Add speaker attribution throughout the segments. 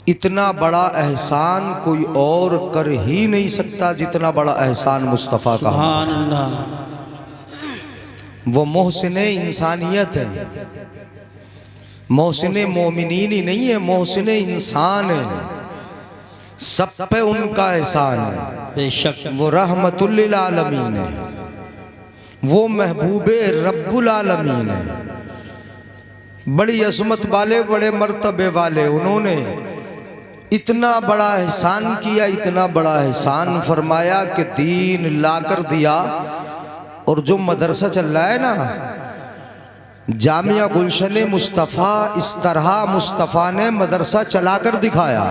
Speaker 1: इतना बड़ा एहसान कोई और कर ही नहीं सकता जितना बड़ा एहसान मुस्तफ़ा का।
Speaker 2: सुभान अल्लाह।
Speaker 1: वो मोहसिने इंसानियत है, मोहसिने मोमिनीन ही नहीं है, मोहसिने इंसान है। सब पे उनका एहसान है
Speaker 2: बेशक।
Speaker 1: वो रहमतुल लिल आलमीन है, वो महबूबे रब्बुल आलमीन है। बड़ी अज़मत वाले, बड़े मर्तबे वाले, उन्होंने इतना बड़ा एहसान किया, इतना बड़ा एहसान फरमाया कि दीन लाकर दिया। और जो मदरसा चल रहा है ना, जामिया गुलशन मुस्तफ़ा, इस तरह मुस्तफ़ा ने मदरसा चलाकर दिखाया।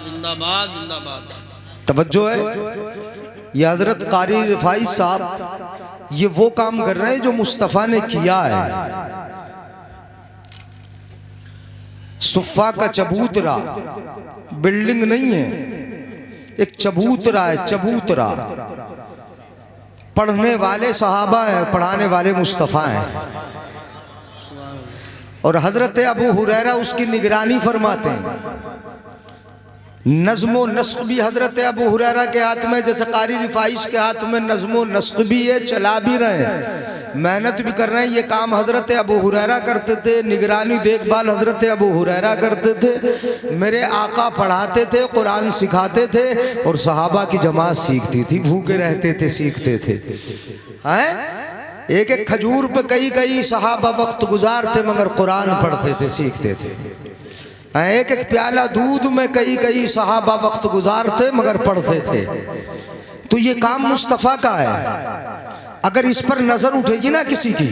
Speaker 2: जिंदाबाद जिंदाबाद।
Speaker 1: तवज्जो है, ये हजरत कारी रिफाई साहब ये वो काम कर रहे हैं जो मुस्तफ़ा ने किया है। सुफ़ा का चबूतरा बिल्डिंग नहीं है, एक चबूतरा है, चबूतरा। पढ़ने वाले सहाबा हैं, पढ़ाने वाले मुस्तफ़ा हैं। और हजरत अबू हुरैरा उसकी निगरानी फरमाते हैं। नज़्म व नस्ख़ भी हजरत अबू हुरैरा के हाथ में, जैसे कारी रिफाइश के हाथ में नज़्म व नस्ख़ भी है, चला भी रहे हैं, मेहनत भी कर रहे हैं। ये काम हजरत अबू हुरैरा करते थे, निगरानी देखभाल हजरत अबू हुरैरा करते थे। मेरे आका पढ़ाते थे, कुरान सिखाते थे और सहाबा की जमात सीखती थी। भूखे रहते थे, सीखते थे। हैं? एक एक खजूर पे कई कई सहाबा वक्त गुजारते, मगर कुरान पढ़ते थे, सीखते थे। एक एक प्याला दूध में कई कई सहाबा वक्त गुजारते, मगर पढ़ते थे। तो ये काम मुस्तफ़ा का है। अगर इस पर नजर उठेगी ना किसी की,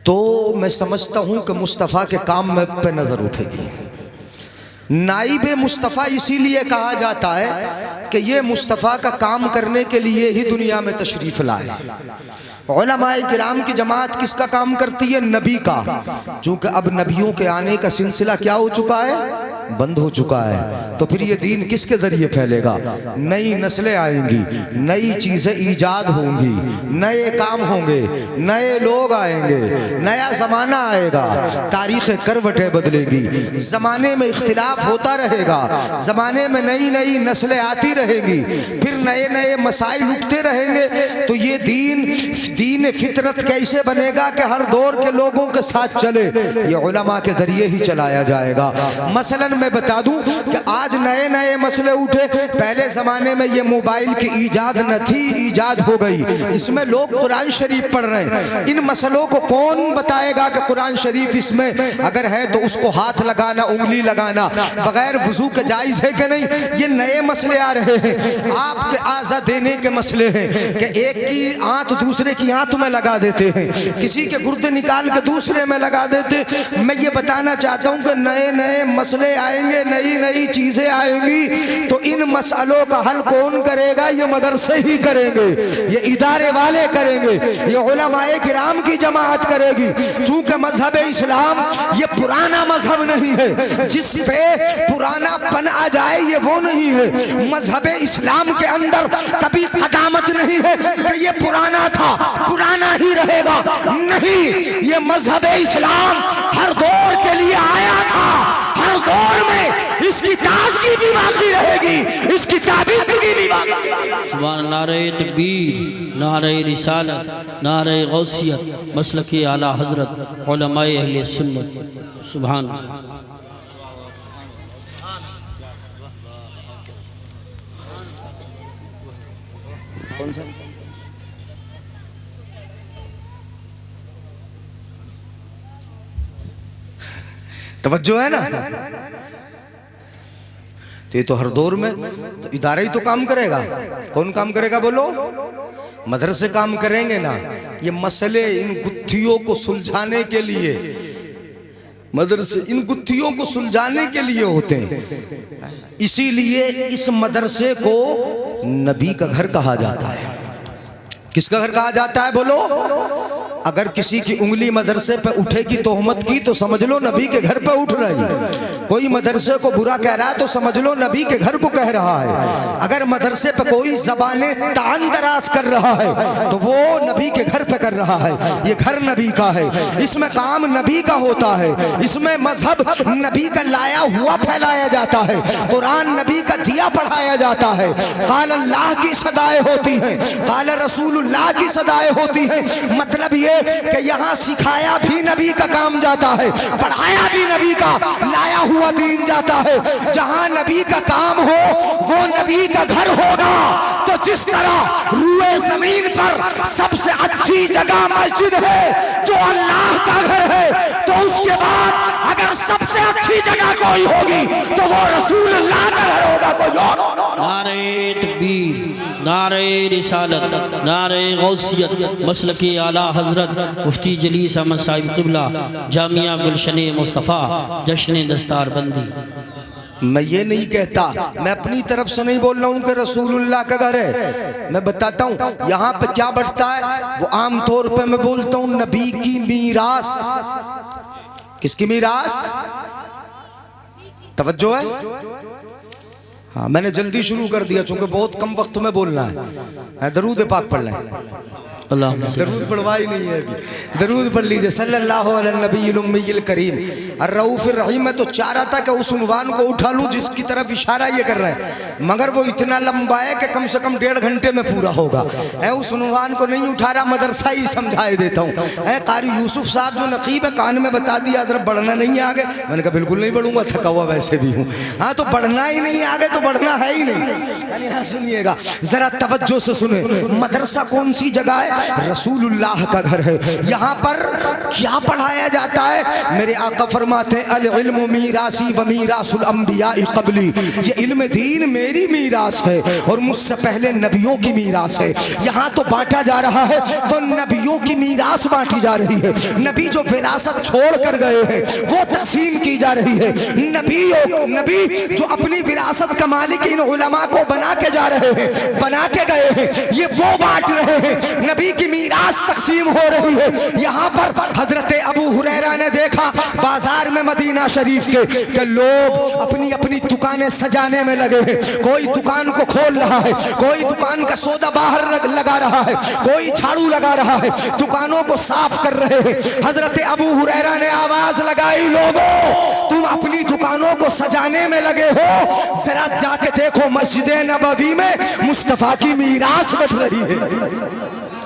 Speaker 1: तो मैं समझता हूं कि मुस्तफ़ा के काम में पे नजर उठेगी। नाइबे मुस्तफ़ा इसीलिए कहा जाता है कि ये मुस्तफ़ा का काम करने के लिए ही दुनिया में तशरीफ लाए। उलमाए किराम की जमात किसका काम करती है? नबी का। चूंकि अब नबियों के आने का सिलसिला क्या हो चुका है? बंद हो चुका है। तो फिर ये दीन किसके जरिए फैलेगा? नई नस्लें आएंगी, नई चीजें ईजाद होंगी, नए काम होंगे, नए लोग आएंगे, नया जमाना आएगा, तारीखें करवटें बदलेगी, जमाने में इख्तिलाफ होता रहेगा, जमाने में नई नई नस्लें आती रहेंगी, फिर नए नए मसाइल उठते रहेंगे। तो ये दीन फितरत कैसे बनेगा कि हर दौर के लोगों के साथ चले? ये उलमा के जरिए ही चलाया जाएगा। मसलन मैं बता दूं कि आज नए नए मसले उठे। पहले जमाने में ये मोबाइल की ईजाद न थी, ईजाद हो गई। इसमें लोग कुरान शरीफ पढ़ रहे हैं। इन मसलों को कौन बताएगा कि कुरान शरीफ इसमें अगर है तो उसको हाथ लगाना, उंगली लगाना बगैर वजू के जायज है कि नहीं? ये नए मसले आ रहे हैं। आपके आज़ा देने के मसले हैं कि एक की आंत दूसरे की आंत में लगा देते हैं, किसी के गुर्दे निकाल के दूसरे में लगा देते। मैं ये बताना चाहता हूं कि नए नए मसले आएंगे, नई नई चीजें आएंगी। तो इन मसलों का हल कौन करेगा? ये मदरसे ही करेंगे, ये इदारे वाले करेंगे, ये उलमाए किराम की जमात करेगी। चूंकि मजहब इस्लाम ये पुराना मजहब नहीं है, जिस पे पुरानापन आ जाए ये वो नहीं है। मजहब इस्लाम के अंदर कभी कदामत नहीं है कि ये पुराना था, पुराना ही रहेगा। नहीं, ये मजहब इस्लाम हर दौर के लिए आया था, हर दौर में इसकी ताजगी भी बाकी रहेगी, इसकी ताबीदगी भी बाकी।
Speaker 2: सुभान नारे तकबीर, नारे रिसालत, नारे गौसियत, मसलकी आला हजरत उलमाए अहले सुन्नत। सुभान
Speaker 1: कौन सा? तवज्जो है ना? तो ये तो हर दौर में तो इदारा ही तो काम करेगा। कौन काम करेगा बोलो? मदरसे काम करेंगे ना। ये मसले इन गुत्थियों को सुलझाने के लिए, मदरसे इन गुत्थियों को सुलझाने के लिए होते हैं। इसीलिए इस मदरसे को नबी का घर कहा जाता है। किसका घर कहा जाता है बोलो? अगर किसी की उंगली मदरसे पे उठेगी तोहमत की तो समझ लो नबी के घर पे उठ रही है। कोई मदरसे को बुरा कह रहा है तो समझ लो नबी के घर को कह रहा है। अगर मदरसे पे कोई ज़बाने तान दराज कर रहा है तो वो नबी के घर पे कर रहा है। ये घर नबी का है, इसमें काम नबी का होता है, इसमें मजहब नबी का लाया हुआ फैलाया जाता है, कुरान नबी का दिया पढ़ाया जाता है। काल अल्लाह की सदाएं होती हैं, काल रसूलुल्लाह की सदाएं होती हैं। मतलब ये कि यहाँ सिखाया भी नबी का काम जाता है, पढ़ाया भी नबी का लाया हुआ दीन जाता है। जहाँ नबी का काम हो वो नबी का घर होगा। तो जिस तरह रूए जमीन पर सबसे अच्छी जगह मस्जिद है जो अल्लाह का घर है, तो उसके बाद अगर सबसे अच्छी जगह कोई होगी तो वो रसूलुल्लाह का घर होगा, कोई और।
Speaker 2: नारे तकबीर, नारे रिसालत, नारे गौसियत, मसलके आला हजरत मुफ्ती जलीस अहमद साहिब क़िबला, जामिया गुलशन मुस्तफ़ा, जश्न दस्तार बंदी।
Speaker 1: मैं ये नहीं कहता, मैं अपनी तरफ से नहीं बोल रहा हूँ कि रसूलुल्लाह का घर है। मैं बताता हूँ यहाँ पे क्या बढ़ता है। वो आम तौर पे मैं बोलता हूँ नबी की मीरास। किसकी मीरास? तवज्जो है? हाँ, मैंने जल्दी शुरू कर दिया चूंकि बहुत कम वक्त में बोलना है। दरूद पाक पढ़ लें। दरूद पढ़वा ही नहीं है अभी, दरूद पढ़ लीजिए। सल्लल्लाहु अलैहि नबील उम्मील करीम अर्रऊफिर रहीम। मैं तो चाह रहा था कि उस उन्वान को उठा लूं जिसकी तरफ इशारा ये कर रहे हैं, मगर वो इतना लंबा है कि कम से कम 1.5 घंटे में पूरा होगा। है उस उन्वान को नहीं उठा रहा, मदरसा ही समझाए देता हूँ। है कारी यूसुफ साहब जो नकीब है, कान में बता दिया जरा बढ़ना नहीं आगे। मैंने कहा बिल्कुल नहीं बढ़ूंगा, थका हुआ वैसे भी हूँ। हाँ, तो बढ़ना ही नहीं आगे तो बढ़ना है ही नहीं। हाँ सुनिएगा जरा तवज्जो से सुने। मदरसा कौन सी जगह है? रसूलुल्लाह का घर है। यहाँ पर क्या पढ़ाया जाता है? मेरे आका फरमाते हैं अल इल्मु मीरासी व मीरासुल अंबिया क़ब्ली। ये इल्म दीन मेरी मीरास है और मुझसे पहले नबियों की मीरास है। यहाँ तो बांटा जा रहा है तो नबियों की मीरास बांटी जा रही है। नबी जो विरासत छोड़ कर गए हैं वो तकसीम की जा रही है। नबी जो अपनी विरासत का मालिक इन उलमा को बना के जा रहे हैं, बना के गए हैं, ये वो बांट रहे हैं। नबी की मीरास तकसीम हो रही है। यहाँ पर हजरत अबू हुरैरा ने देखा बाजार में मदीना शरीफ के कि लोग अपनी अपनी दुकानें सजाने में लगे हैं। कोई दुकान को खोल रहा है, कोई दुकान का सौदा बाहर लगा रहा है, कोई झाड़ू लगा रहा है, दुकानों को साफ कर रहे हैं। हजरत अबू हुरैरा ने आवाज लगाई, लोगों तुम अपनी दुकानों को सजाने में लगे हो, जरा जाके देखो मस्जिद नबवी में मुस्तफा की मीरास बट रही है।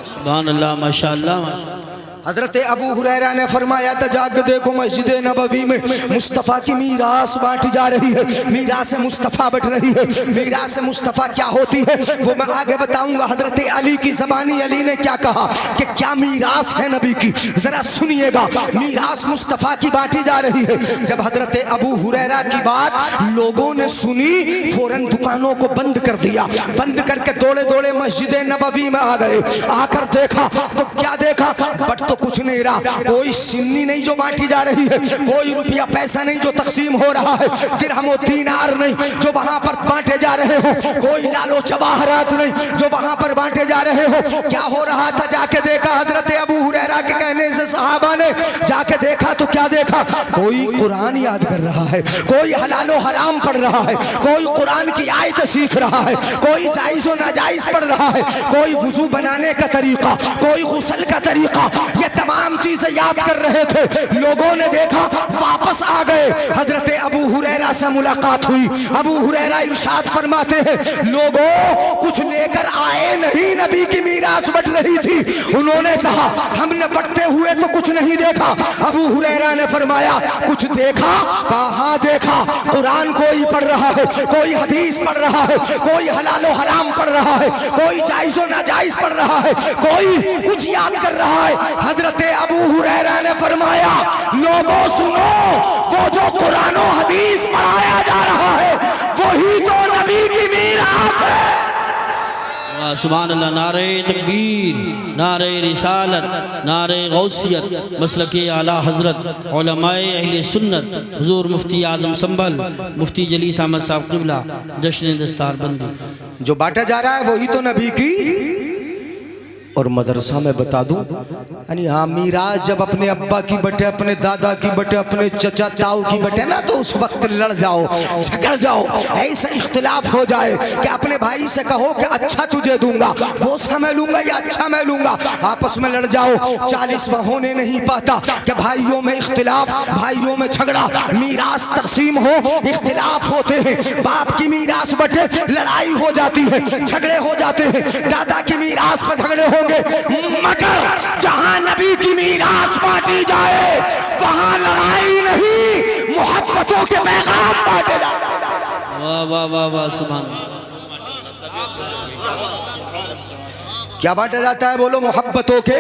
Speaker 2: सुभान अल्लाह, माशाअल्लाह, माशाअल्लाह।
Speaker 1: हजरत अबू हुरैरा ने फरमाया था जाके देखो मस्जिद नबवी में मुस्तफ़ा की मीरास बांटी जा रही है, मीरास मुस्तफ़ा बट रही है। मीरास मुस्तफ़ा क्या होती है वो मैं आगे बताऊंगा। हजरत अली की ज़बानी अली ने क्या कहा कि क्या मीरास है नबी की, जरा सुनिएगा। मीरास मुस्तफ़ा की बांटी जा रही है। जब हजरत अबू हुरैरा की बात लोगों ने सुनी, फौरन दुकानों को बंद कर दिया, बंद करके दौड़े दौड़े मस्जिद नबवी में आ गए। आकर देखा तो क्या देखा, बट तो कुछ नहीं रहा। कोई सिन्नी नहीं जो बांटी जा रही है, कोई रुपया पैसा नहीं जो तकसीम हो रहा है, दिरहम और दीनार नहीं जो वहां पर बांटे जा रहे हो, कोई लालो जवाहरात नहीं जो वहां पर बांटे जा रहे हो। क्या हो रहा था? जाके देखा हजरत अबू हुरैरा के कहने से सहाबा ने जाके देखा तो क्या देखा, कोई कुरान याद कर रहा है, कोई हलालो हराम पढ़ रहा है, कोई कुरान की आयत सीख रहा है, कोई जायज़ और नाजायज पढ़ रहा है, कोई वुजू बनाने का तरीका, कोई गुस्ल का तरीका, ये तमाम चीजें याद कर रहे थे। लोगों ने देखा, वापस आ गए। हजरत अबू हुरैरा से मुलाकात हुई। अबू हुरैरा इरशाद फरमाते हैं, लोगों कुछ लेकर आए नहीं, नबी की मीरास बट रही थी। उन्होंने कहा हमने बटते हुए तो कुछ नहीं देखा। अबू हुरैरा ने फरमाया कुछ देखा? कहा देखा, कुरान कोई पढ़ रहा है, कोई हदीस पढ़ रहा है, कोई हलालो हराम पढ़ रहा है, कोई जायज़ो नाजायज पढ़ रहा है, कोई कुछ याद कर रहा है। हजरत अबू हुरैरा ने फरमाया लोगों सुनो, वो जो कुरान और हदीस पढ़ाया जा रहा है वही तो नबी की मीरास है।
Speaker 2: सुभान अल्लाह। नारे तकबीर, नारे रिसालत, नारे गौसियत, मसलके आला हजरत उलमाए अहले सुन्नत हुजूर मुफ्ती आजम संभल मुफ्ती जलीस अहमद साहब क़िबला, जश्न दस्तार बंदी।
Speaker 1: जो बांटा जा रहा है वही तो नबी की और मदरसा में बता दूं, यानी हाँ मीराज जब अपने अब्बा की बटे, अपने दादा की बटे, अपने चचा ताऊ की बटे ना, तो उस वक्त लड़ जाओ, झगड़ जाओ, ऐसा इख्तिलाफ हो जाए कि अपने भाई से कहो कि अच्छा तुझे दूंगा, वो सा मैं लूंगा या अच्छा मैं लूंगा, आपस में लड़ जाओ, 40 होने नहीं पाता कि भाइयों में इख्तिलाफ, भाइयों में झगड़ा, मीरास तकसीम हो, इख्तिलाफ होते हैं, बाप की मीरास बटे लड़ाई हो जाती है, झगड़े हो जाते हैं, दादा की मीरास पर झगड़े होंगे, मगर जहां नबी की मीरास बांटी जाए वहां लड़ाई नहीं, मोहब्बतों के पैगाम बांटे जाते हैं।
Speaker 2: वाह वाह वाह वाह, सुभान।
Speaker 1: क्या बांटा जाता है बोलो? मोहब्बतों के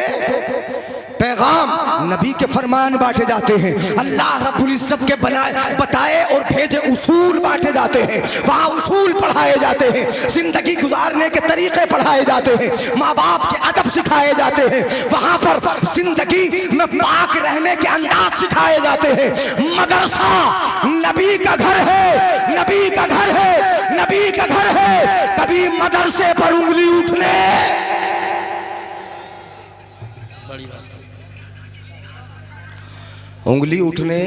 Speaker 1: पैगाम, नबी के फरमान बांटे जाते हैं, अल्लाह रब्बुल इज्जत के बनाए बताए और भेजे उसूल बांटे जाते हैं, वहाँ उसूल पढ़ाए जाते हैं, जिंदगी गुजारने के तरीके पढ़ाए जाते हैं, माँ बाप के अदब सिखाए जाते हैं, वहाँ पर जिंदगी में पाक रहने के अंदाज सिखाए जाते हैं। मदरसा नबी का घर है, नबी का घर है, नबी का घर है। कभी मदरसे पर उंगली उठने, उंगली उठने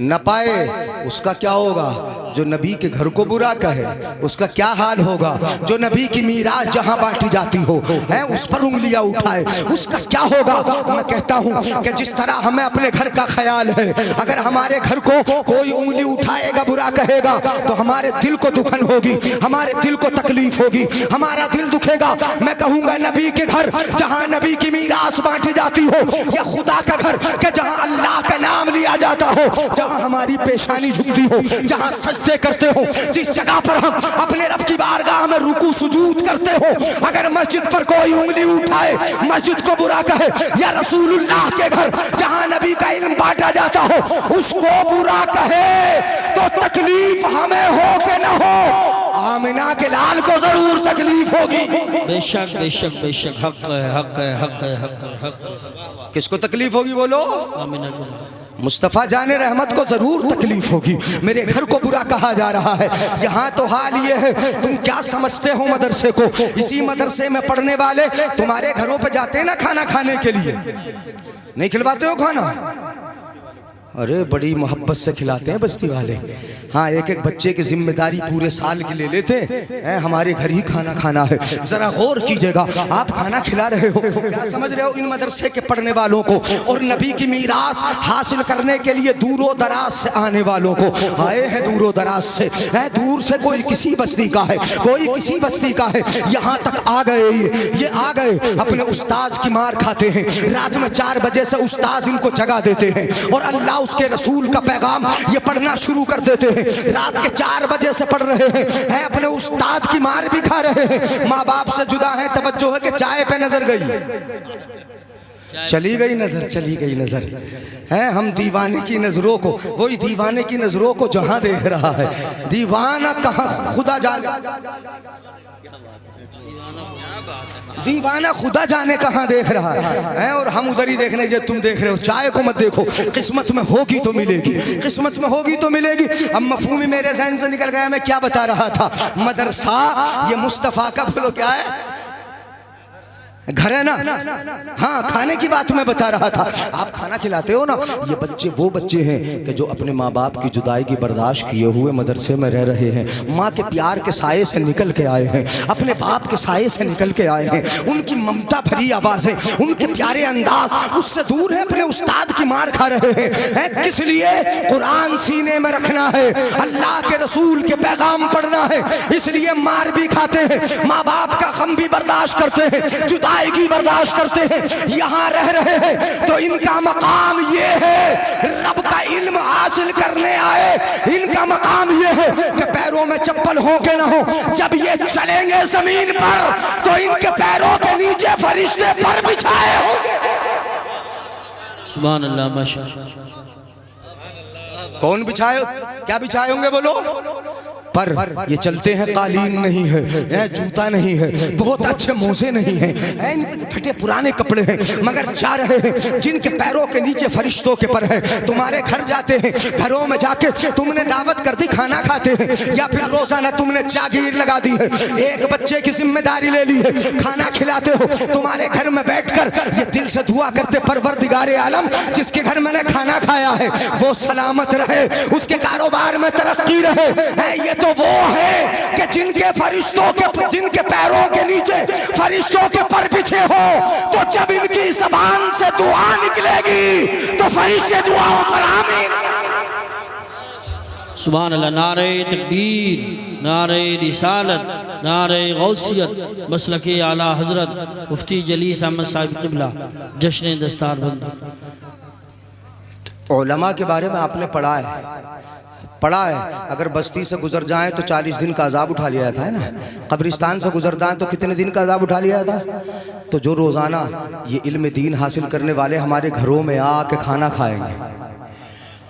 Speaker 1: न पाए, उसका क्या होगा? जो नबी के घर को बुरा कहे उसका क्या हाल होगा? जो नबी की मीरास जहां बांटी जाती हो है उस पर उंगलियां उठाए, उसका क्या होगा? मैं कहता हूं कि जिस तरह हमें अपने घर का ख्याल है, अगर हमारे घर को कोई उंगली उठाएगा, बुरा कहेगा, तो हमारे दिल को दुखन होगी, हमारे दिल को तकलीफ होगी, हमारा दिल दुखेगा। मैं कहूंगा नबी के घर जहां नबी की मीरास बांटी जाती हो, या खुदा का घर कि जहां अल्लाह का नाम लिया जाता हो, जहां हमारी पेशानी झुकती हो, जहां सजदे करते हो, जिस जगह पर हम अपने रब की बारगाह में रुकू सुजूद करते हो, अगर मस्जिद पर कोई उंगली उठाए, मस्जिद को बुरा कहे, या रसूलुल्लाह के घर जहां नबी का इल्म बांटा जाता हो उसको बुरा कहे, तो तकलीफ हमें हो के न हो, आमिना के लाल को जरूर तकलीफ होगी।
Speaker 2: बेशक बेशक बेशक, हक है हक है हक है हक है हक।
Speaker 1: किसको तकलीफ होगी बोलो?
Speaker 2: आमिना के लाल।
Speaker 1: मुस्तफ़ा जाने रहमत को जरूर तकलीफ होगी। मेरे घर को बुरा कहा जा रहा है, यहाँ तो हाल ये है, तुम क्या समझते हो मदरसे को? इसी मदरसे में पढ़ने वाले तुम्हारे घरों पे जाते हैं ना खाना खाने के लिए, नहीं खिलवाते हो खाना? अरे बड़ी मोहब्बत से खिलाते हैं बस्ती वाले। हाँ, एक एक बच्चे की जिम्मेदारी पूरे साल की ले लेते हैं, हमारे घर ही खाना खाना है। जरा गौर कीजिएगा, आप खाना खिला रहे हो, क्या समझ रहे हो इन मदरसे के पढ़ने वालों को और नबी की मीरास हासिल करने के लिए दूरों दराज से आने वालों को? आए हैं दूरों दराज से, दूर से, कोई किसी बस्ती का है, कोई किसी बस्ती का है, यहाँ तक आ गए, ये आ गए, अपने उस्ताद की मार खाते हैं, रात में 4 बजे से उस्ताद इनको जगा देते हैं और अल्लाह उसके रसूल का पैगाम ये पढ़ना शुरू कर देते हैं। रात के 4 बजे से पढ़ रहे हैं, अपने उस्ताद की मार भी खा रहे हैं, माँ बाप से जुदा है, तवज्जो है कि चाय पे नजर गई, चली गई नजर, चली गई नजर है। हम दीवाने की नजरों को, वही दीवाने की नजरों को जहां देख रहा है, दीवाना कहाँ खुदा जाने, दीवाना खुदा जाने कहाँ देख रहा है, और हम उधर ही देख रहे हैं। तुम देख रहे हो, चाय को मत देखो, किस्मत में होगी तो मिलेगी, किस्मत में होगी तो मिलेगी। अब मफहूम मेरे ज़हन से निकल गया, मैं क्या बता रहा था? मदरसा ये मुस्तफ़ा का बोलो क्या है? घर है ना? हाँ, खाने की बात मैं बता रहा था। आप खाना खिलाते हो ना, ये बच्चे वो बच्चे हैं कि जो अपने माँ बाप की जुदाई की बर्दाश्त किए हुए मदरसे में रह रहे हैं, माँ के प्यार के साये से निकल के आए हैं, अपने बाप के साये से निकल के आए हैं, उनकी ममता भरी आवाज़ें, उनके प्यारे अंदाज उससे दूर है, अपने उस्ताद की मार खा रहे हैं। किस लिए? कुरान सीने में रखना है, अल्लाह के रसूल के पैगाम पढ़ना है, इसलिए मार भी खाते हैं, माँ बाप का गम भी बर्दाश्त करते हैं, जुदाई की बर्दाश्त करते हैं, यहाँ रह रहे हैं। तो इनका मकाम ये है, रब का इल्म हासिल करने आए, इनका मकाम ये है कि पैरों में चप्पल हो के ना हो, जब ये चलेंगे जमीन पर तो इनके पैरों के नीचे फरिश्ते पर बिछाए होंगे।
Speaker 2: सुभान अल्लाह, माशाअल्लाह।
Speaker 1: कौन बिछाए? क्या बिछाए होंगे बोलो? पर ये चलते हैं कालीन नहीं है, यह जूता नहीं है, बहुत अच्छे मोजे नहीं है, फटे पुराने कपड़े हैं, मगर जा रहे हैं जिनके पैरों के नीचे फरिश्तों के पर है। तुम्हारे घर जाते हैं, घरों में जाके तुमने दावत कर दी, खाना खाते हैं, या फिर रोजाना तुमने जागीर लगा दी है, एक बच्चे की जिम्मेदारी ले ली है, खाना खिलाते हो। तुम्हारे घर में बैठकर ये दिल से दुआ करते, परवरदिगारे आलम जिसके घर मैंने खाना खाया है वो सलामत रहे, उसके कारोबार में तरक्की रहे। ये तो वो है कि जिनके फरिश्तों के, जिनके पैरों के नीचे फरिश्तों के पर बिछे हो, तो जब इनकी ज़बान से दुआ निकलेगी तो फरिश्ते दुआओं पर आमीन।
Speaker 2: सुभान अल्लाह। नारे तकबीर, नारे रिसालत, नारे गौसियत, मसलके आला हजरत मुफ्ती जलीस अहमद साहिब क़िबला, जश्न दस्तारबंद।
Speaker 1: उलमा के बारे में आपने पढ़ा है, अगर बस्ती से गुजर जाएं तो 40 दिन का अजाब उठा लिया था, है ना। कब्रिस्तान से गुजर जाएं तो कितने दिन का अजाब उठा लिया था। तो जो रोज़ाना ये इल्म दीन हासिल करने वाले हमारे घरों में आके खाना खाएंगे,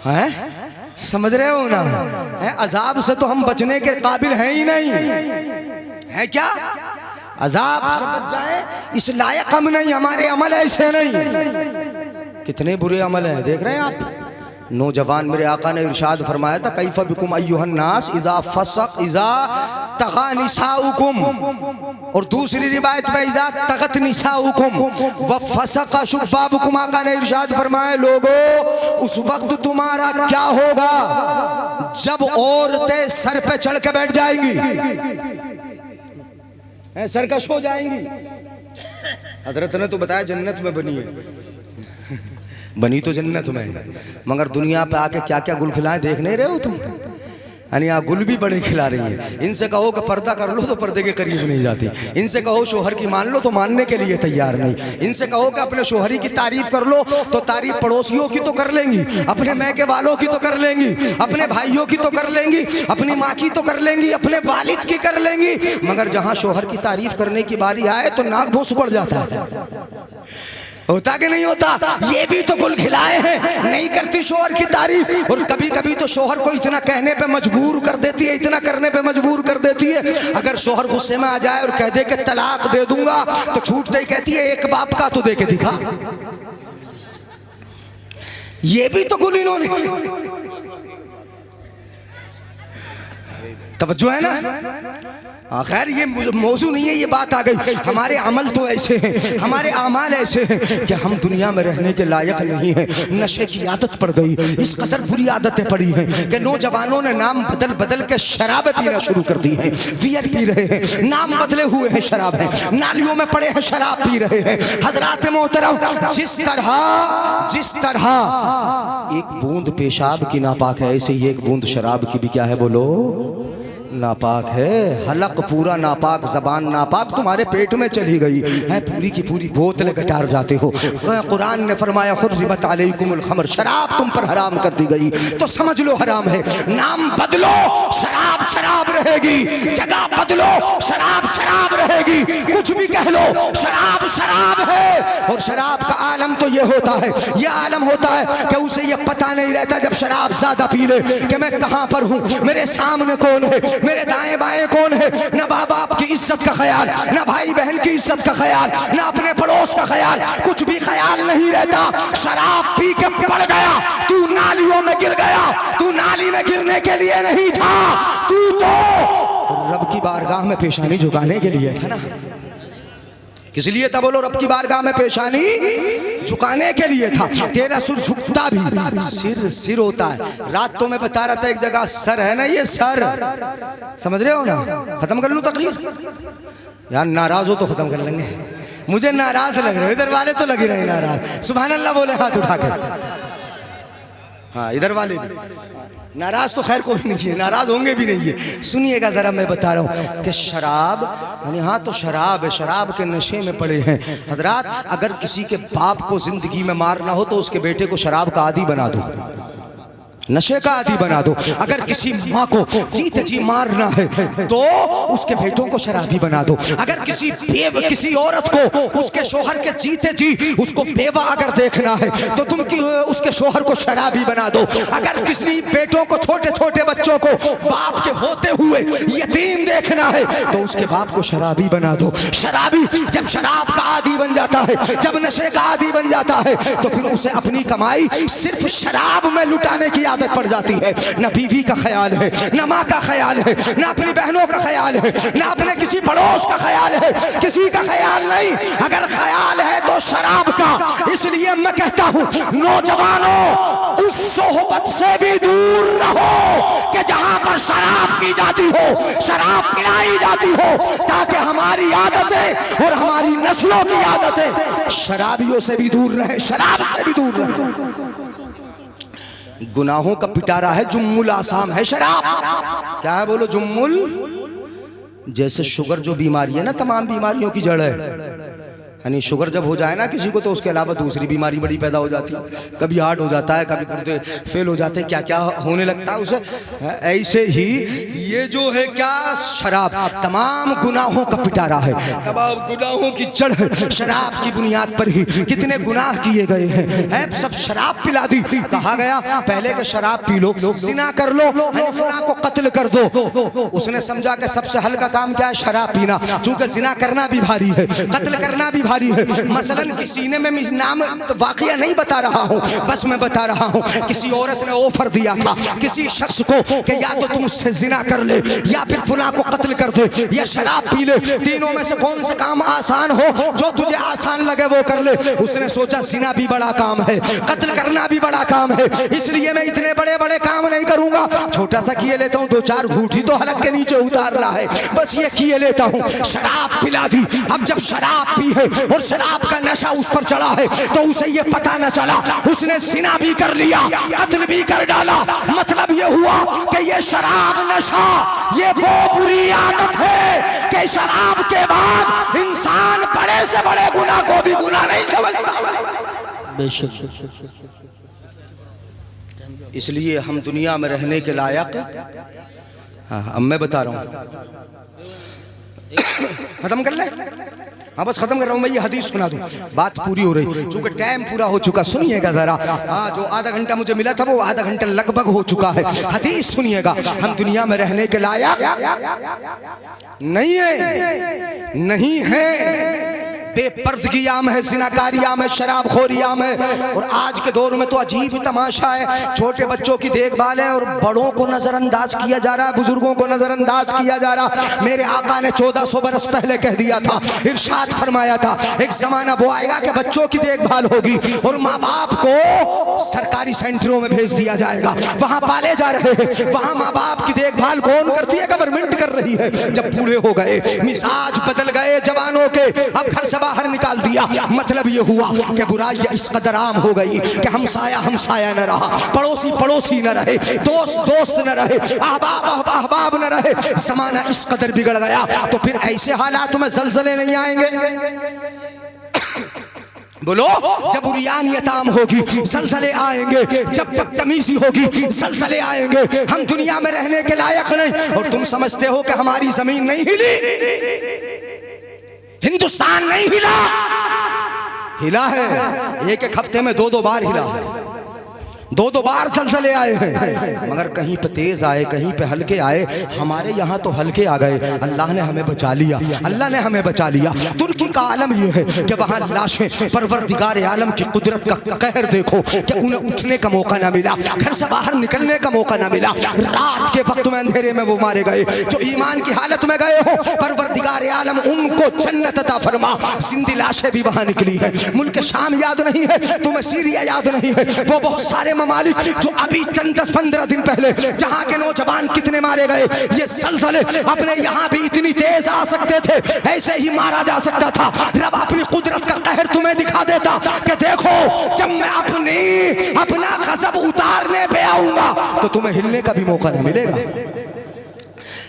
Speaker 1: हैं, समझ रहे हो ना, है अजाब से तो हम बचने के काबिल हैं ही नहीं, है क्या। अजाब से बच जाए इस लायक हम नहीं, हमारे अमल ऐसे नहीं। कितने बुरे अमल हैं, देख रहे हैं आप। नौजवान मेरे आका ने इरशाद फरमाया था, कैफ़ बिकुम अय्युहन नास इज़ा फसक इज़ा तग़ा निसाउकुम, और दूसरी रिवायत में इज़ा तग़त निसाउकुम व फसक शुब्बाबुकुम। आका ने इरशाद फरमाया, लोगों उस वक्त तुम्हारा क्या होगा जब औरतें सर पे चढ़ के बैठ जाएंगी, सरकश हो जाएंगी। हजरत ने तो बताया जन्नत में बनी है, बनी तो जन्नत में, मगर दुनिया पे आके क्या क्या गुल खिलाए देख नहीं रहे हो तुम। यानी यहाँ गुल भी बड़े खिला रही है। इनसे कहो कि पर्दा कर लो तो पर्दे के करीब नहीं जाती, इनसे कहो शोहर की मान लो तो मानने के लिए तैयार नहीं, इनसे कहो कि अपने शोहरी की तारीफ कर लो तो तारीफ पड़ोसियों की तो कर लेंगी, अपने मैके वालों की तो कर लेंगी, अपने भाइयों की तो कर लेंगी, अपनी माँ की तो कर लेंगी, अपने वालिद की कर लेंगी, मगर जहाँ शोहर की तारीफ करने की बारी आए तो नाक भूस पड़ जाता है। होता कि नहीं होता। ये भी तो गुल खिलाए हैं, नहीं करती शोहर की तारीफ। और कभी कभी तो शोहर को इतना कहने पे मजबूर कर देती है, इतना करने पे मजबूर कर देती है, अगर शोहर गुस्से में आ जाए और कह दे कि तलाक दे दूंगा तो छूटते ही कहती है एक बाप का तो दे के दिखा। ये भी तो गुल इन्होंने, तवज्जो है ना। खैर ये मौजू नहीं है, ये बात आ गई। हमारे अमल तो ऐसे हैं, हमारे आमाल ऐसे हैं कि हम दुनिया में रहने के लायक नहीं हैं। नशे की आदत पड़ गई, इस कदर बुरी आदतें पड़ी हैं कि नौजवानों ने नाम बदल बदल के शराबें पीना शुरू कर दी हैं। बियर पी रहे हैं, नाम बदले हुए हैं शराब है, नालियों में पड़े हैं शराब पी रहे हैं। हजरात मोहतरम, जिस तरह एक बूंद पेशाब की नापाक है, ऐसे ही एक बूंद शराब की भी क्या है, बोलो, नापाक है। हलक पूरा नापाक, जबान नापाक, तुम्हारे पेट में चली गई है, पूरी की पूरी बोतलें गटार जाते हो। कुरान ने फरमाया हुर्रिमत अलैकुमुल खमर, शराब तुम पर हराम कर दी गई, तो समझ लो हराम है। नाम बदलो, शराब शराब रहेगी, जगह बदलो, शराब शराब रहेगी, कुछ भी कह लो, शराब शराब है। और शराब का आलम तो ये होता है, ये आलम होता है कि उसे ये पता नहीं रहता जब शराब ज्यादा पी ले कि मैं कहाँ पर हूँ, मेरे सामने कौन है, मेरे दाएं बाएं कौन है। ना माँ बाप की इज्जत का ख्याल, ना भाई बहन की इज्जत का ख्याल, ना अपने पड़ोस का ख्याल, कुछ भी ख्याल नहीं रहता। शराब पी के पड़ गया, तू नालियों में गिर गया, तू नाली में गिरने के लिए नहीं था, तू तो रब की बारगाह में पेशानी झुकाने के लिए था ना। किस लिए था बोलो, रब की बारगाह में पेशानी झुकाने के लिए था। तेरा सिर झुकता भी, सिर होता है। रात तो मैं बता रहा था एक जगह सर है ना, ये सर, समझ रहे हो ना। खत्म कर लूं तकरीर यार, नाराज हो तो खत्म कर लेंगे, मुझे नाराज लग रहे हो, इधर वाले तो लग ही रहे नाराज। सुभान अल्लाह बोले हाथ उठा कर, हाँ इधर वाले भी नाराज तो खैर कोई नहीं है, नाराज होंगे भी नहीं है। सुनिएगा जरा, मैं बता रहा हूँ कि शराब यानी हाँ तो शराब है, शराब के नशे में पड़े हैं। हजरात, अगर किसी के बाप को जिंदगी में मारना हो तो उसके बेटे को शराब का आदी बना दो, नशे का आदी बना दो। अगर किसी माँ को जीते जी मारना है तो उसके बेटों को शराबी बना दो। अगर किसी औरत को उसके शोहर के जीते जी उसको बेवा अगर देखना है तो तुम उसके शोहर को शराबी बना दो। अगर किसी बेटों को, छोटे छोटे बच्चों को बाप के होते हुए यतीम देखना है तो उसके बाप को शराबी बना दो। शराबी जब शराब का आदी बन जाता है, जब नशे का आदी बन जाता है तो फिर उसे अपनी कमाई सिर्फ शराब में लुटाने की आदत पड़ जाती है। न बीवी का ख्याल है, न माँ का ख्याल है, न अपनी बहनों का ख्याल है, न अपने किसी पड़ोस का ख्याल है, किसी का ख्याल नहीं। अगर ख्याल है तो शराब का। इसलिए मैं कहता हूँ नौजवानों, उस सोहबत से भी दूर रहो कि जहां पर शराब पी जाती हो, शराब पिलाई जाती हो, ताकि हमारी आदतें और हमारी नस्लों की आदतें शराबियों से भी दूर रहे, शराब से भी दूर रहे। गुनाहों का पिटारा है, जुम्मुल आसाम है शराब। क्या है बोलो? जुम्मुल। जैसे शुगर जो बीमारी है ना, तमाम बीमारियों की जड़ है। यानी शुगर जब हो जाए ना किसी को तो उसके अलावा दूसरी बीमारी बड़ी पैदा हो जाती है। कभी हार्ट हो जाता है, कभी गुर्दे फेल हो जाते हैं, क्या क्या होने लगता है उसे। ऐसे ही ये जो है क्या, शराब तमाम गुनाहों का पिटारा है, तमाम गुनाहों की जड़ है। शराब की बुनियाद पर ही कितने गुनाह किए गए हैं। सब शराब पिला दी। कहा गया पहले के शराब पी लो, जिना कर लो, फलां को कत्ल कर दो। उसने समझा कि सबसे हल्का काम क्या है, शराब पीना। चूंकि जिना करना भी भारी है, कत्ल करना भी भारी है। मसलन किसी ने, मैं नाम तो वाकया नहीं बता रहा हूँ, बस मैं बता रहा हूँ, किसी औरत ने ऑफर दिया था किसी शख्स को कि या तो तुम उससे जिना कर ले, या फिर फुला को कत्ल कर दे, या शराब पी ले। तीनों में से कौन सा काम आसान हो, जो तुझे आसान लगे वो कर ले। उसने सोचा जिना भी बड़ा काम है, कत्ल करना भी बड़ा काम है, इसलिए मैं इतने बड़े बड़े काम नहीं करूंगा, छोटा सा किए लेता हूँ। 2-4 घूंटी तो हलक के नीचे उतारना है, बस ये किए लेता हूँ। शराब पिला दी। अब जब शराब पी है और शराब का नशा उस पर चढ़ा है तो उसे ये पता न चला, उसने जिना भी कर लिया, कत्ल भी कर डाला। मतलब ये हुआ कि ये शराब नशा ये वो बुरी आदत है कि शराब के बाद इंसान बड़े से बड़े गुनाह को भी गुनाह नहीं समझता।
Speaker 2: बेशक।
Speaker 1: इसलिए हम दुनिया में रहने के लायक, हाँ अब मैं बता रहा हूँ, खत्म कर ले। हाँ बस खत्म कर रहा हूँ मैं, ये हदीस सुना दूँ, बात पूरी हो रही, चूंकि टाइम पूरा हो चुका। सुनिएगा जरा, हाँ जो आधा घंटा मुझे मिला था वो आधा घंटा लगभग हो चुका है। हदीस सुनिएगा। हम दुनिया में रहने के लायक नहीं है, नहीं है। बेपर्दगी आम है, जिनाकारी आम है, शराबखोरी आम है। और आज के दौर में तो अजीब ही तमाशा है, छोटे बच्चों की देखभाल है और बड़ों को नजरअंदाज किया जा रहा है, बुजुर्गों को नजरअंदाज किया जा रहा। मेरे आका ने 1400 बरस पहले कह दिया था, इरशाद फरमाया था, एक जमाना वो आएगा कि बच्चों की देखभाल होगी और माँ बाप को सरकारी सेंटरों में भेज दिया जाएगा, वहां पाले जा रहे हैं। वहां माँ बाप की देखभाल कौन करती है? गवर्नमेंट कर रही है। जब बूढ़े हो गए, मिजाज बदल गए जवानों के, अब घर से बाहर निकाल दिया। मतलब ये हुआ कि बुराई इस कदर आम हो गई कि हमसाया हमसाया न रहा, पड़ोसी पड़ोसी न रहे, दोस्त दोस्त न रहे, अहबाब अहबाब न रहे। ज़माना इस कदर बिगड़ गया तो फिर ऐसे हालात में ज़लज़ले नहीं आएंगे? बोलो, जब उरियानियत आम होगी ज़लज़ले आएंगे, जब बदतमीजी होगी ज़लज़ले आएंगे। हम दुनिया में रहने के लायक नहीं। और तुम समझते हो कि हमारी जमीन नहीं हिली, हिंदुस्तान नहीं हिला? हिला है। एक हफ्ते में 2-2 बार हिला है, 2-2 बार ज़लज़ले आए हैं। मगर कहीं पे तेज आए, कहीं पे हल्के आए। हमारे यहाँ तो हल्के आ गए, अल्लाह ने हमें बचा लिया, अल्लाह ने हमें बचा लिया। तुर्की का आलम यह है कि वहाँ लाशें, परवरदिगार आलम की कुदरत का कहर देखो कि उन्हें उठने का मौका ना मिला, घर से बाहर निकलने का मौका ना मिला। रात के वक्त में अंधेरे में वो मारे गए। जो ईमान की हालत में गए हो, परवरदिगार आलम उनको जन्नत अता फरमा। जिंदी लाशें भी वहाँ निकली है। मुल्क शाम याद नहीं है तुम्हें, सीरिया याद नहीं है, वो बहुत सारे ममालिक जो अभी चंद 10-15 दिन पहले जहां के नौजवान कितने मारे गए। ये ज़लज़ले अपने यहाँ भी इतनी तेज आ सकते थे, ऐसे ही मारा जा सकता था। रब अपनी कुदरत का कहर तुम्हें दिखा देता कि देखो जब मैं अपना गज़ब उतारने पे आऊंगा तो तुम्हें हिलने का भी मौका नहीं मिलेगा,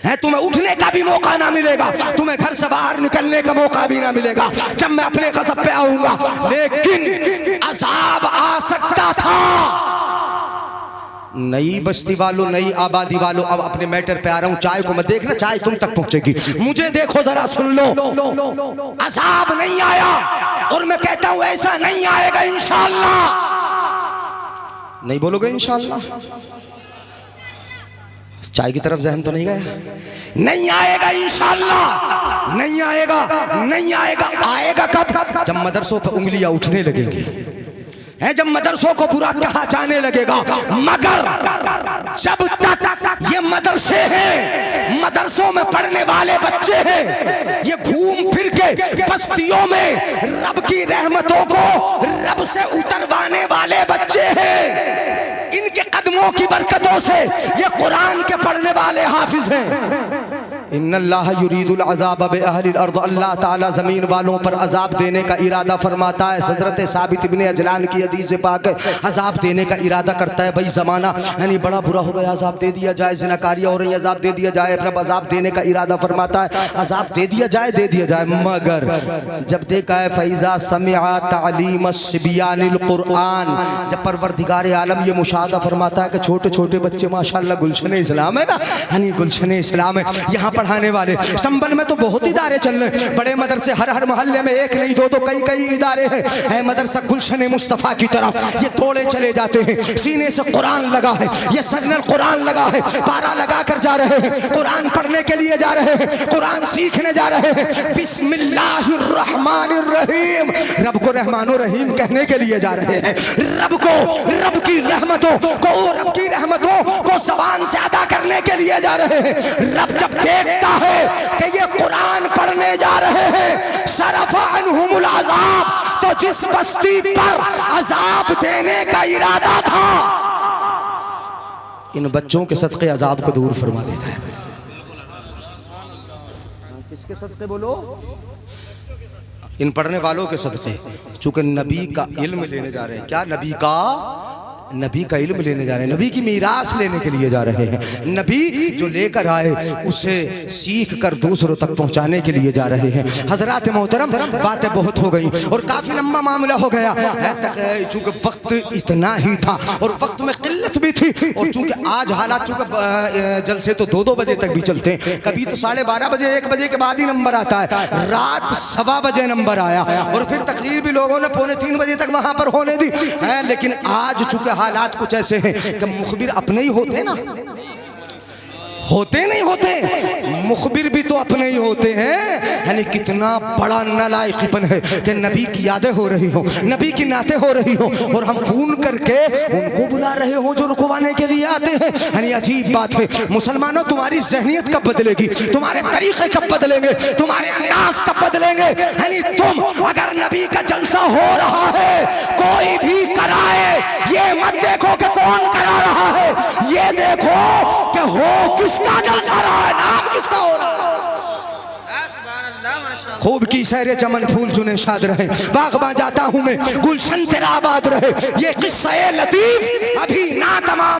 Speaker 1: है तुम्हें उठने का भी मौका ना मिलेगा, तुम्हें घर से बाहर निकलने का मौका भी ना मिलेगा जब मैं अपने गज़ब पे आऊंगा। लेकिन अज़ाब आ सकता था, नई बस्ती वालों, नई आबादी वालों, अब अपने मैटर पे आ रहा हूं। चाय को मत देखना, चाय तुम तक पहुंचेगी। मुझे देखो जरा, सुन लो। अज़ाब नहीं आया और मैं कहता हूं ऐसा नहीं आएगा इंशाअल्लाह। नहीं बोलोगे इंशाअल्लाह? चाय की तरफ जहन तो नहीं गया? नहीं आएगा इंशाअल्लाह, नहीं आएगा, नहीं आएगा। आएगा कब? जब मदरसों पर उंगलियां उठने लगेंगी, है जब मदरसों को बुरा कहा जाने लगेगा। मगर जब तक ये मदरसे हैं, मदरसों में पढ़ने वाले बच्चे हैं, ये घूम फिर के बस्तियों में रब की रहमतों को रब से उतरवाने वाले बच्चे हैं। इनके कदमों की बरकतों से ये कुरान के पढ़ने वाले हाफिज हैं। इन्नल्लाह युरीदुल अज़ाब बिअहलिल अर्द, अल्लाह ताला ज़मीन वालों पर अज़ाब देने का इरादा फरमाता है। हज़रत साबित इब्ने अजलान की हदीस से पाक अज़ाब देने का इरादा करता है। भाई ज़माना यानी बड़ा बुरा हो गया, अज़ाब दे दिया जाए, ज़िनाकारियाँ हो रही, अज़ाब दे दिया जाए। रब अज़ाब देने का इरादा फरमाता है, अज़ाब दे दिया जाए, दे दिया जाए। मगर जब देखा है फ़ैज़ा समिअ तालीम सिबियानिल कुरान, जब परवरदिगार आलम ये मुशाहदा फरमाता है कि छोटे छोटे बच्चे माशाअल्लाह, गुलशन इस्लाम है ना, यानी गुलशन इस्लाम है, यहाँ पढ़ाने वाले। संबल में तो बहुत इदारे चल रहे हैं, बड़े मदरसे, हर मोहल्ले में एक नहीं दो दो कई इदारे हैं। मदरसा गुलशन मुस्तफ़ा की तरफ ये दौड़े चले जाते हैं। सीने से कुरान लगा है, ये सरनल कुरान लगा है, पारा लगा कर जा रहे हैं, कुरान पढ़ने के लिए जा रहे हैं, कुरान सीखने जा रहे हैं। बिस्मिल्लाहिर रहमानिर रहीम, रब को रहमानो रहीम कहने के लिए जा रहे हैं। रब को, रब की रहमतों को, रब की रहमतों को ज़बान से अदा करने के लिए जा रहे हैं। रब जब देखता है कि ये कुरान पढ़ने जा रहे हैं, सरफ़ा अन्हुमुल अज़ाब, तो जिस बस्ती पर अज़ाब देने का इरादा था, इन बच्चों के सदक़े अज़ाब को दूर फरमा देता है। किसके सदक़े बोलो? इन पढ़ने वालों के सदक़े। चूंकि नबी का इल्म लेने जा रहे हैं। क्या? नबी का इल्म लेने जा रहे हैं, नबी की मीरास लेने के लिए जा रहे हैं। नबी जो लेकर आए उसे सीख कर दूसरों तक पहुंचाने के लिए जा रहे हैं। हजरात मोहतरम, बातें बहुत हो गई और काफ़ी लंबा मामला हो गया। चूँकि वक्त इतना ही था और वक्त में किल्लत भी थी, और चूँकि आज हालात, चूँकि जलसे तो 2-2 बजे तक भी चलते हैं, कभी तो 12:30 बजे 1 बजे के बाद ही नंबर आता है। रात 1:15 बजे नंबर आया और फिर तकरीर भी लोगों ने 2:45 बजे तक वहाँ पर होने दी है। लेकिन आज चूँकि हालात कुछ ऐसे हैं कि मुखबिर अपने ही होते ना, होते नहीं होते, मुखबिर भी तो अपने ही होते हैं। यानी कितना बड़ा नालायकीपन है कि नबी की यादें हो रही हो, नबी की नातें हो रही हो, और हम फोन करके उनको बुला रहे हो जो रुकवाने के लिए आते हैं। यानी अजीब बात है। मुसलमानों, तुम्हारी जहनियत कब बदलेगी? तुम्हारे तरीके कब बदलेंगे? तुम्हारे अंदाज कब बदलेंगे? यानी तुम अगर नबी का जलसा हो रहा है, कोई भी कराए, ये मत देखो कि कौन करा रहा है, ये देखो कि हो किसका जलसा रहा है, नाम किसका हो रहा है। खूब की सैरे चमन फूल जुने शाद रहे, बागबां जाता हूँ मैं, गुलशन तेरा आबाद रहे। ये किस्सा लतीफ अभी ना तमाम।